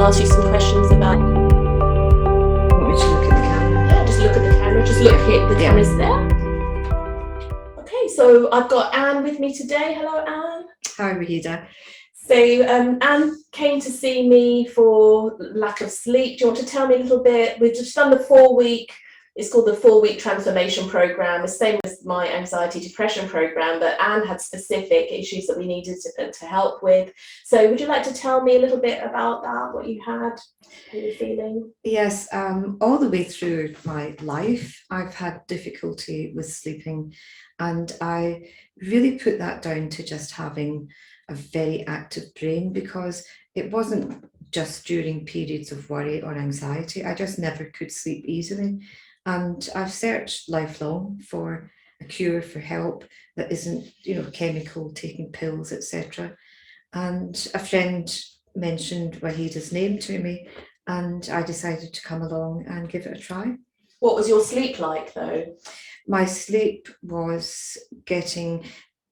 ask you some questions about. Want me to look at the camera? Yeah, just look at the camera. Just look here. The camera's there. Okay, so I've got Anne with me today. Hello, Anne. Hi, Wahida. So Anne came to see me for lack of sleep. Do you want to tell me a little bit? We've just done the 4-week. It's called the 4-week transformation program. The same as my anxiety depression program, but Anne had specific issues that we needed to help with. So would you like to tell me a little bit about that, what you had, how you were feeling? Yes, all the way through my life, I've had difficulty with sleeping, and I really put that down to just having a very active brain, because it wasn't just during periods of worry or anxiety. I just never could sleep easily. And I've searched lifelong for a cure, for help that isn't, chemical, taking pills, etc. And a friend mentioned Wahida's name to me, and I decided to come along and give it a try. What was your sleep like, though? My sleep was getting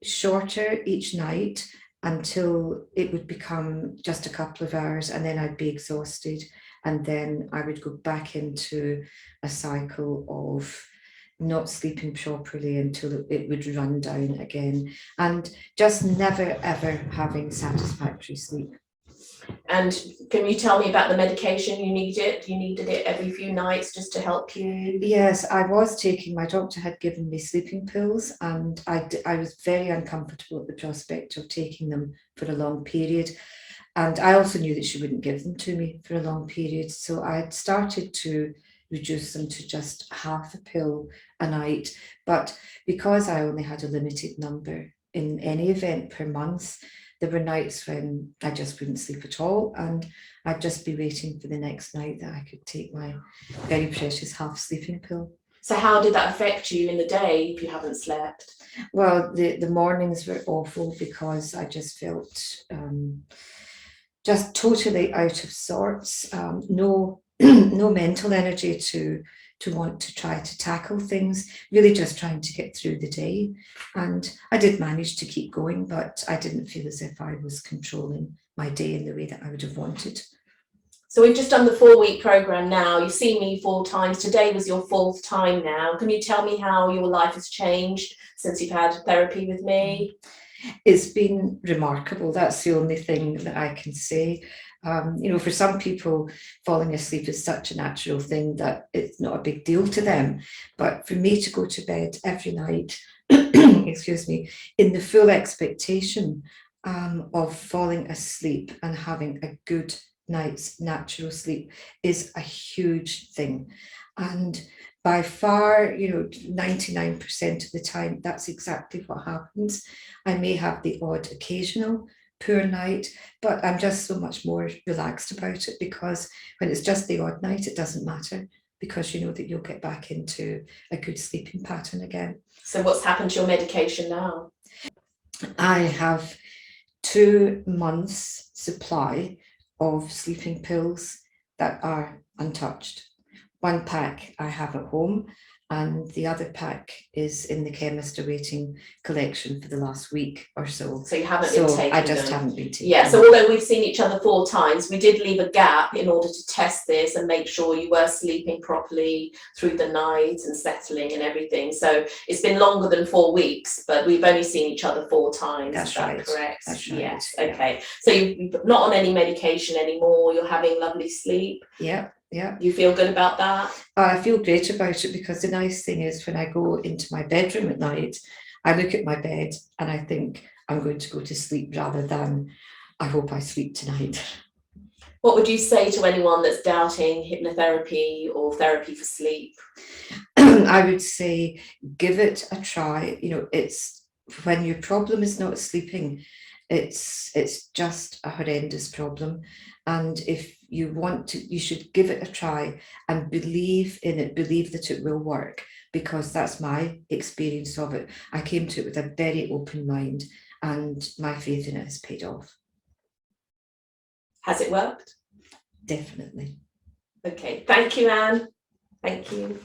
shorter each night until it would become just a couple of hours, and then I'd be exhausted, and then I would go back into a cycle of not sleeping properly until it would run down again, and just never ever having satisfactory sleep. And can you tell me about the medication you needed? You needed it every few nights just to help you? Yes, I was taking, my doctor had given me sleeping pills, and I was very uncomfortable at the prospect of taking them for a long period. And I also knew that she wouldn't give them to me for a long period. So I had started to reduce them to just half a pill a night. But because I only had a limited number in any event per month, there were nights when I just wouldn't sleep at all, and I'd just be waiting for the next night that I could take my very precious half sleeping pill. So how did that affect you in the day if you haven't slept? Well, the mornings were awful, because I just felt just totally out of sorts, no no mental energy to want to try to tackle things, really just trying to get through the day. And I did manage to keep going, but I didn't feel as if I was controlling my day in the way that I would have wanted. So we've just done the 4-week program now. You've seen me 4 times. Today was your 4th time now. Can you tell me how your life has changed since you've had therapy with me? It's been remarkable. That's the only thing that I can say. For some people, falling asleep is such a natural thing that it's not a big deal to them. But for me to go to bed every night, excuse me, in the full expectation of falling asleep and having a good night's natural sleep is a huge thing. And by far, 99% of the time, that's exactly what happens. I may have the odd occasional poor night, but I'm just so much more relaxed about it, because when it's just the odd night, it doesn't matter, because you know that you'll get back into a good sleeping pattern again. So what's happened to your medication now? I have 2 months supply of sleeping pills that are untouched. 1 pack I have at home, and the other pack is in the chemist awaiting collection for the last week or so. So you haven't been taking them? I just haven't been taking them. So although we've seen each other 4 times, we did leave a gap in order to test this and make sure you were sleeping properly through the night and settling and everything. So it's been longer than 4 weeks, but we've only seen each other 4 times. That's right. Correct? That's right. Yes. Okay. So you're not on any medication anymore. You're having lovely sleep. Yeah. Yeah. You feel good about that? I feel great about it, because the nice thing is, when I go into my bedroom at night, I look at my bed and I think I'm going to go to sleep, rather than I hope I sleep tonight. What would you say to anyone that's doubting hypnotherapy or therapy for sleep? I would say, give it a try. It's when your problem is not sleeping, it's just a horrendous problem. And if you want to, you should give it a try and believe in it, believe that it will work, because that's my experience of it. I came to it with a very open mind, and my faith in it has paid off. Has it worked? Definitely. Okay, thank you, Anne. Thank you.